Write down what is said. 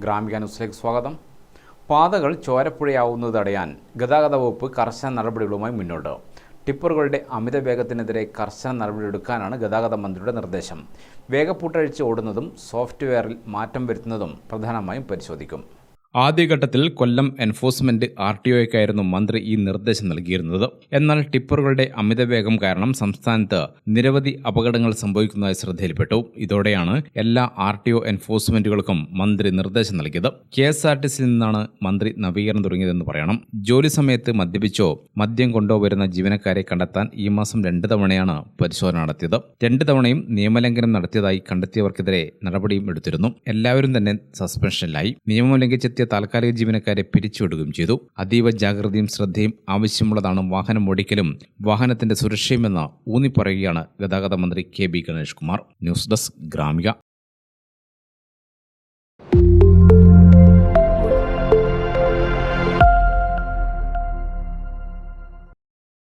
ഗ്രാമിക ന്യൂസിലേക്ക് സ്വാഗതം. പാതകൾ ചോരപ്പുഴയാവുന്നത് തടയാൻ ഗതാഗത വകുപ്പ് കർശന നടപടികളുമായി മുന്നോട്ട്. ടിപ്പറുകളുടെ അമിത വേഗത്തിനെതിരെ കർശന നടപടിയെടുക്കാനാണ് ഗതാഗത മന്ത്രിയുടെ നിർദ്ദേശം. വേഗപ്പൂട്ടഴിച്ച് ഓടുന്നതും സോഫ്റ്റ്വെയറിൽ മാറ്റം വരുത്തുന്നതും പ്രധാനമായും പരിശോധിക്കും. ആദ്യഘട്ടത്തിൽ കൊല്ലം എൻഫോഴ്സ്മെന്റ് RTOയ്ക്കായിരുന്നു മന്ത്രി ഈ നിർദ്ദേശം നൽകിയിരുന്നത്. എന്നാൽ ടിപ്പറുകളുടെ അമിതവേഗം കാരണം സംസ്ഥാനത്ത് നിരവധി അപകടങ്ങൾ സംഭവിക്കുന്നതായി ശ്രദ്ധയിൽപ്പെട്ടു. ഇതോടെയാണ് എല്ലാ RTO എൻഫോഴ്സ്മെന്റുകൾക്കും മന്ത്രി നിർദ്ദേശം നൽകിയത്. KSRTCയിൽ നിന്നാണ് മന്ത്രി നവീകരണം തുടങ്ങിയതെന്ന് പറയണം. ജോലി സമയത്ത് മദ്യപിച്ചോ മദ്യം കൊണ്ടോ വരുന്ന ജീവനക്കാരെ കണ്ടെത്താൻ ഈ മാസം 2 തവണയാണ് പരിശോധന നടത്തിയത്. 2 തവണയും നിയമലംഘനം നടത്തിയതായി കണ്ടെത്തിയവർക്കെതിരെ നടപടിയും എടുത്തിരുന്നു. എല്ലാവരും തന്നെ സസ്പെൻഷനിലായി. നിയമം ലംഘിച്ചെത്തിയ താൽക്കാലിക ജീവനക്കാരെ പിരിച്ചുവിടുകയും ചെയ്തു. അതീവ ജാഗ്രതയും ശ്രദ്ധയും ആവശ്യമുള്ളതാണ് വാഹനം ഓടിക്കലും വാഹനത്തിന്റെ സുരക്ഷയുമെന്ന് ഊന്നിപ്പറയുകയാണ് ഗതാഗത മന്ത്രി KB Ganesh Kumar. News desk Gramika.